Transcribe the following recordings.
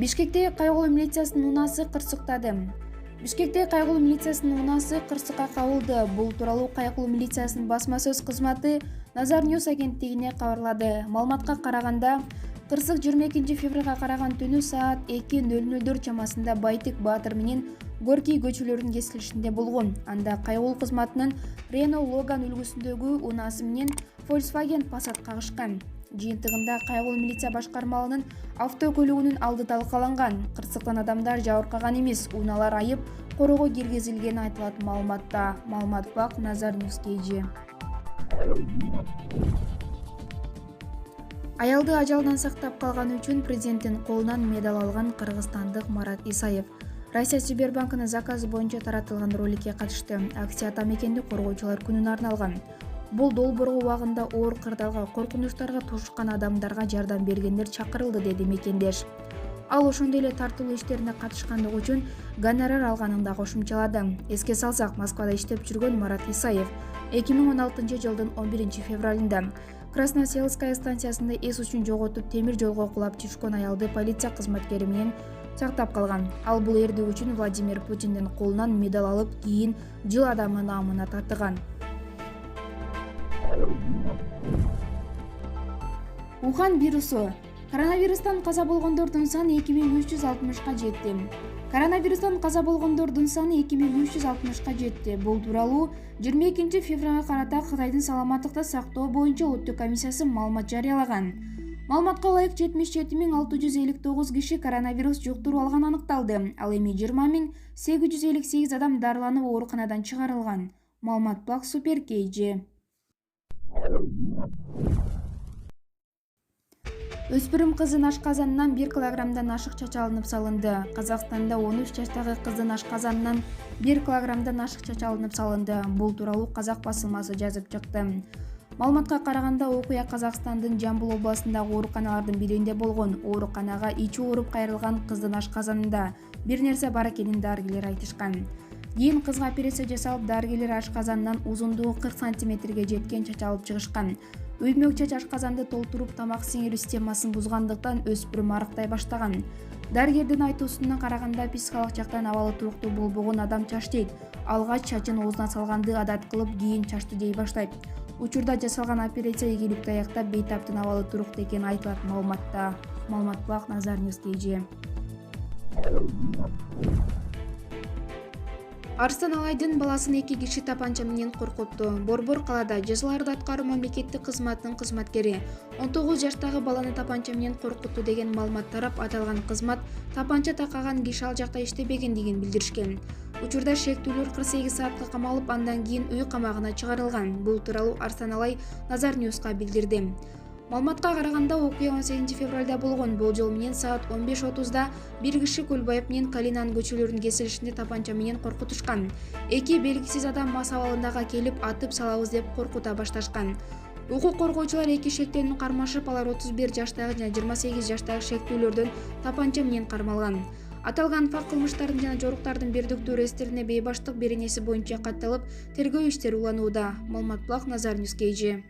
Бишкектеги кайгылуу милициясынын унаасы кырсыктады. Бишкектеги кайгылуу милициясынын унаасы кырсыкка кабылды. Бул тууралуу кайгылуу милициясынын басма сөз кызматы Назар Ньюс агенттигине кабарлады. Маалыматка караганда, кырсык 22 февралга караган түнү саат 2:00 чамасында Байтик Баатыр менен Горький көчөлөрүнүн кесилишинде болгон. Анда кайгылуу кызматынын Renault Logan үлгүсүндөгү унаасы менен Volkswagen Passat кагышкан. Жыйынтыгында кайгылуу милиция башкармалынын автокөлүгүнүн алды талкаланган. Кырсыктан адамдар жабыркаган эмес, унаалар айып короого киргизилгени айтылат маалыматта. Маалымат бак Назар Ньюс KG. Аялды ажалдан сактап калганы үчүн президенттин колунан медаль алган кыргызстандык Марат Исаев Россия Сбербанкынын заказы боюнча таратылган роликке катышты. Акция ата мекенди коргоочулар күнүнө арналган. Бул долбоорго убагында оор кырдаалга, коркунучтарга тушкан адамдарга жардам бергендер чакырылды, деди мекендеш. Ал ошондой эле тартылуу иштерине катышкандыгы үчүн гонорар алганын да кошумчалады. Эске салсак, Москвада иштеп жүргөн Марат Исаев 2016 жылдын 11 февралында Красноселская станциясында эс үчүн жоготуп, темир жолго кулап түшкөн аялды полиция кызматкери менен сактап калган. Ал бул эрдик үчүн Владимир Путиндин колунан медаль алып, кийин жыл адамы наамына татыган. Ухан вирусу. Коронавирустан каза болгондордун саны 2360-ка жетти. Коронавирустан каза болгондордун саны 2360-ка жетти. Бул тууралуу 22 февралга карата Кытайдын саламаттыкты сактоо боюнча улуттук комиссиясы маалымат жарыялаган. Маалыматка ылайык 77.659 киши коронавирус жуктуруп алганы аныкталды. Ал эми 20.858 адам дарыланып ооруканадан чыгарылган. Маалымат бак Супер KG. Өспүрүм кыздын ашказанынан 1 килограммдан ашык чач алынып салынды. Казакстанда 13 жаштагы кыздын ашказанынан 1 килограммдан ашык чач алынып салынды. Бул тууралуу Казак басылмасы жазып чыкты. Маалыматка караганда, окуя Казакстандын Жамбыл областындагы ооруканалардын биринде болгон. Ооруканага ичи ооруп кайрылган кыздын ашказанында бир нерсе бар экенин дарыгерлер айтышкан. Кийин кызга операция жасалып, дарыгерлер ашказанынан узундугу 40 сантиметрге жеткен чач алып чыгышкан. Өймөк чач ашказанды толтуруп, тамак сиңирүү системасын бузгандыктан өспүрүм арыктай баштаган. Дарыгердин айтуусуна караганда, психикалык жактан абалы туруктуу болбогон адам чач дейт. Алгач чачын оозуна салганды адат кылып, кийин чачты жей баштайт. Учурда жасалган операция ийгиликтүү аяктап, бейтаптын абалы туруктуу экени айтылат маалыматта. Маалымат бак Назар Ньюс KG. Арстан Алайдын баласын 2 киши тапанча менен коркутту. Борбор калаада жазаларды аткаруу мамлекеттик кызматынын кызматкери 19 жаштагы баланы тапанча менен коркутту деген маалымат тарап, аталган кызмат тапанча такаган киши ал жакта иштебегендигин билдиришкен. Учурда шектүүлөр 48 саатка камалып, андан кийин үй камагына чыгарылган. Бул тууралуу Арстан Алай Назар Ньюска билдирди. Маалыматка караганда, окуя 18 февралда болгон. Болжол менен саат 15:30да бир киши Көлбаев менен Калинан көчөлөрүнүн кесилишинде тапанча менен коркутушкан. Эки белгисиз адам мас абалындага келип, атып салабыз деп коркута башташкан. Укук коргоочулар эки шектүүнү кармашып, алар 31 жаштагы жана 28 жаштагы шектүүлөрдөн тапанча менен кармалган. Аталган факт кылмыштардын жана жоруктардын бирдиктүү реестрине бейбаштык беренеси боюнча катталып, тергөө иштери уланууда. Маалымат бак Назар Ньюс KG.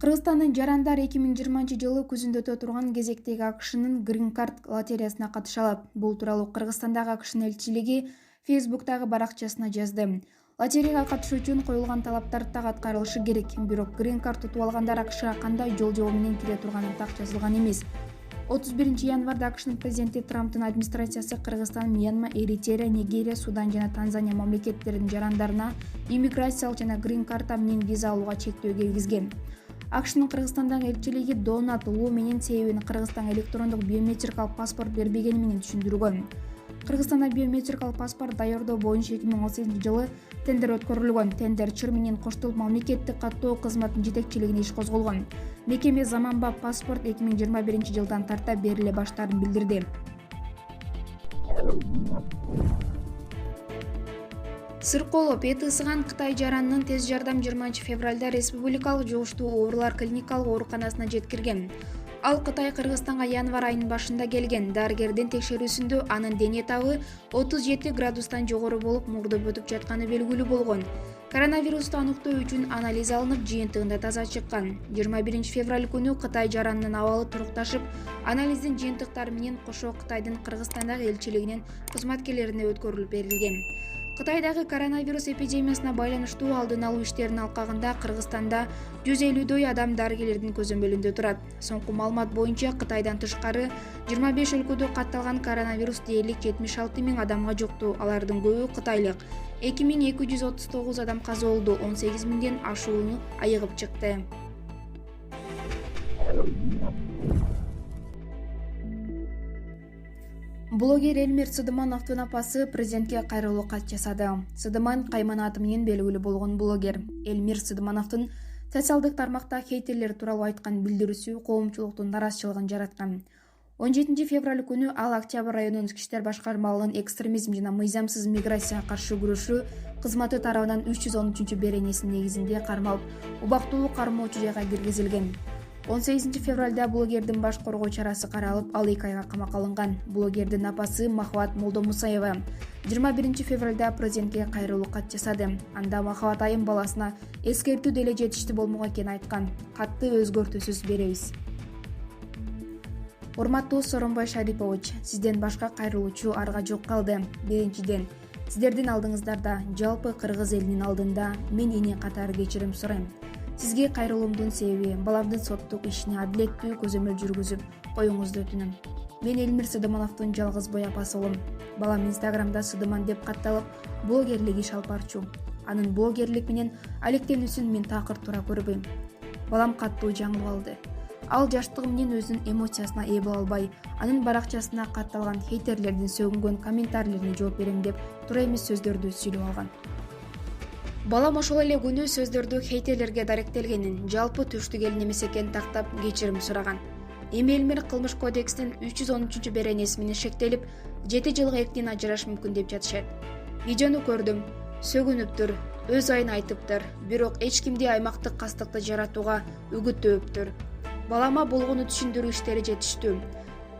Кыргызстандын жарандар 2020 жылы күзүндө өтө турган кезектеги АКШнын Green Card лотереясына катыша алат. Бул тууралуу Кыргызстандагы АКШнын элчилиги Facebook'тагы баракчасына жазды. Лотереяга катышуу үчүн коюлган талаптар так аткарылышы керек. Бирок Green Card утуп алгандар АКШга кандай жол жобо менен кире турганы так жазылган эмес. 31 январда АКШнын президенти Трамптын администрациясы Кыргызстан, Мьянма, Эритрея, Нигерия, Судан жана Танзания мамлекеттеринин жарандарына иммиграциялык жана Green Card менен виза алууга чектөө киргизген. АКШнын Кыргызстандагы элчилиги Донат Лу менен себебин Кыргызстанга электрондук биометрикалык паспорт бербегени менен түшүндүргөн. Кыргызстанда биометрикалык паспорт даярдоо боюнча 2018 жылы тендер өткөрүлгөн. Тендер чыр менен коштолуп, мамлекеттик каттоо кызматынын жетекчилигине иш козголгон. Мекеме заманбап паспорт 2021 жылдан тарта бериле баштаарын билдирди. Сырколоп эти ысыган Кытай жаранынын тез жардам 20 февралда республикалык жугуштуу оорулар клиникалык ооруканасына жеткирген. Ал Кытай Кыргызстанга январь айынын башында келген. Дарыгердин текшерүүсүндө анын дене табы 37 градустан жогору болуп, мурду бөтүп жатканы белгилүү болгон. Коронавирусту аныктоо үчүн анализ алынып, жыйынтыгында таза чыккан. 21 февраль күнү Кытай жаранынын абалы турукташып, анализдин жыйынтыктары менен кошо Кытайдын Кыргызстандагы элчилигинин кызматкерлерине өткөрүлүп берилген. Кытайдагы коронавирус эпидемиясына байланыштуу алдын алуу иштеринин алкагында Кыргызстанда 150дөй адам дарыгерлердин көзөмөлүндө турат. Соңку маалымат боюнча Кытайдан тышкары 25 өлкөдө катталган коронавирус дээрлик 76 000 адамга жукту. Алардын көбү кытайлык. 2239 адам каза болду, 18 000ден ашууну айыгып чыкты. Блогер Эльмир Сыдымановдун апасы президентке кайрылуу кат жасады. Сыдыман Кайман аты менен белгилүү болгон блогер Эльмир Сыдымановдун социалдык тармакта хейтерлер тууралуу айткан билдирүүсү коомчулуктун нараазачылыгын жараткан. 17 февраль күнү ал Октябрь районунун ички иштер башкармалыгынын экстремизм жана мыйзамсыз миграцияга каршы күрөшүү кызматы тарабынан 313 беренесинин негизинде кармалып, убактылуу кармоочу жайга киргизилген. 18 февралда блогердин баш коргоо чарасы каралып, ал 2 айга камакка алынган. Блогердин апасы Махабат Молдомусаева 21 февралда президентке кайрылуу кат жасады. Анда Махабат айым баласына эскертүү деле жетиштүү болмок экенин айткан. Катты өзгөртүүсүз беребиз. Урматтуу Сооронбай Шарипович, сизден башка кайрылуучу арга жок калды. Биринчиден, сиздердин алдыңыздарда, жалпы кыргыз элинин алдында мен эне катары кечирим сурайм. Сизге кайрылуумдун себеби баламдын соттук ишине адилеттүү көзөмөл жүргүзүп коюңузду өтүнөм. Мен Эльмир Сыдымановдун жалгыз бой апасы болом. Балам Инстаграмда Сыдыман деп катталып, блогерлик иш алып барчу. Анын блогерлик менен алектенүүсүн мен такыр туура көрбөйм. Балам каттуу жаңылып алды. Ал жаштыгы менен өзүнүн эмоциясына ээ боло албай, анын баракчасына катталган хейтерлердин сөгүнгөн комментарийлерине жооп берем деп туура эмес сөздөрдү сүйлөп алган. Балам ошол эле күнү сөздөрдү хейтерлерге даректелгенин, жалпы түштүк эл эмес экенин тактап кечирим сураган. Эми Эльмир кылмыш кодекстин 313 беренеси менен шектелип, 7 жылга эркин ажыраш мүмкүн деп жатышат. Видеону көрдүм, сөгүнүптүр, өз айын айтыптыр, бирок эч кимди аймактык кастыкты жаратууга үгүттөптүр. Балама болгону түшүндүрүү иштери жетиштүү.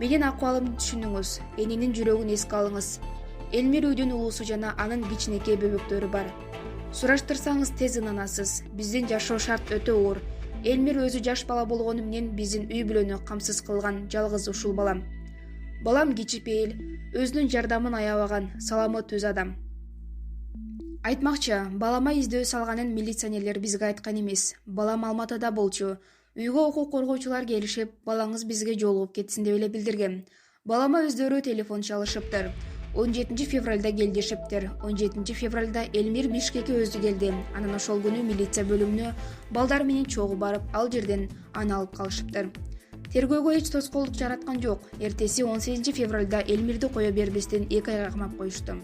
Менин акыбалымды түшүнүңүз, эненин жүрөгүн эске алыңыз. Эльмир үйдүн улусу жана анын кичинекей бөбөктөрү бар. Сураштырсаңыз тез ынанасыз. Биздин жашоо шарт өтө оор. Эльмир өзү жаш бала болгону менен биздин үй бүлөнү камсыз кылган жалгыз ушул балам. Балам кичипейил, өзүнүн жардамын аябаган, саламы түз адам. Айтмакчы, балама издөө салганын милиционерлер бизге айткан эмес. Балам Алматыда болчу. Үйгө укук коргоочулар келишип, балаңыз бизге жолугуп кетсин деп эле билдирген. Балама өздөрү телефон чалышыптыр. 17 февралда келдишиптир. 17 февралда Эльмир Бишкекке өзү келди. Анан ошол күнү милиция бөлүмүнө балдар менен чогуу барып, ал жерден аны алып калышыптыр. Тергөөгө эч тоскоолдук жараткан жок. Эртеси 18 февралда Эльмирди кое бербестен 2 айга камап коюшту.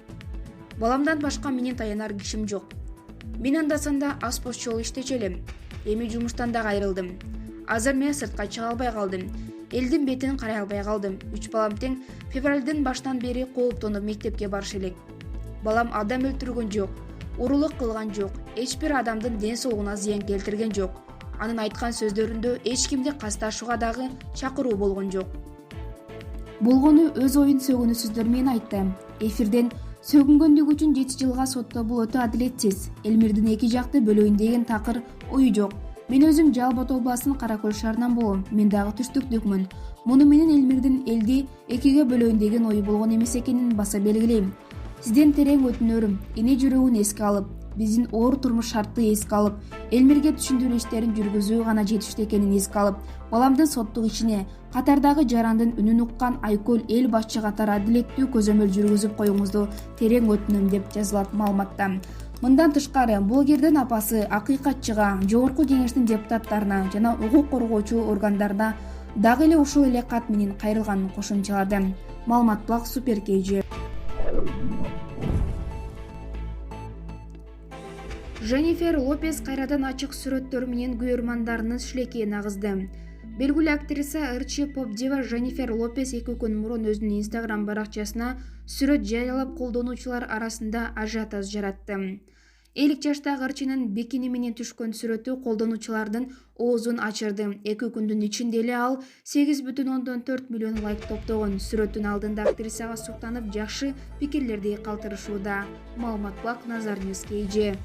Баламдан башка менин таянар кишим жок. Мен анда-санда аспоз жол иштечү элем. Эми жумуштан да кайрылдым. Азыр мен сыртка чыга албай калдым. Элдин бетин карай албай калдым. 3 балам тең февралдын башынан бери кооптонуп мектепке барыш элек. Балам адам өлтүргөн жок, урулук кылган жок, эч бир адамдын ден соолугуна зыян келтирген жок. Анын айткан сөздөрүндө эч кимди касташууга дагы чакыруу болгон жок. Болгону өз оюн сөгүнүү сөздөр менен айтты. Эфирден сөгүнгөндүгү үчүн 7 жылга сотто бул өтө адилетсиз. Эльмирдин эки жакты бөлөйүн деген такыр ою жок. Мен өзүм Жалал-Абад областынын Кара-Көл шаарынан болом. Мен дагы түштүктүкмүн. Муну менен Эльмирдин элди экиге бөлөйүн деген ою болгон эмес экенин баса белгилейм. Сизден терең өтүнөрүм, эне жүрөгүн эске алып, биздин оор турмуш шартты эске алып, Эльмирге түшүндүрүү иштерин жүргүзүү гана жетиштүү экенин эске алып, баламдын соттук ишине катардагы жарандын үнүн уккан Айкөл эл башчы катары адилеттүү көзөмөл жүргүзүп коюңузду терең өтүнөм деп жазылат маалыматта. Мындан тышкары блогердин апасы акыйкатчыга, жогорку кеңештин депутаттарына жана укук коргоочу органдарына дагы эле ушул эле кат менен кайрылганын кошумчалады. Маалымат Блак Супер KG. Женнифер Лопес кайрадан ачык сүрөттөрү менен күйөрмандарынын шилекейин агызды. Белгилүү актриса ырчы поп-дива Женнифер Лопес 2 күн мурун өзүнүн Instagram баракчасына сүрөт жарыялап колдонуучулар арасында ажиотаж жаратты. 50 жаштагы ырчынын бикини менен түшкөн сүрөтү колдонуучулардын оозун ачырды. 2 күндүн ичинде эле ал 8,4 миллион лайк топтогон. Сүрөттүн алдында актрисага суктанып, жакшы пикирлерди калтырышууда. Маалымат Блак Назар News KG.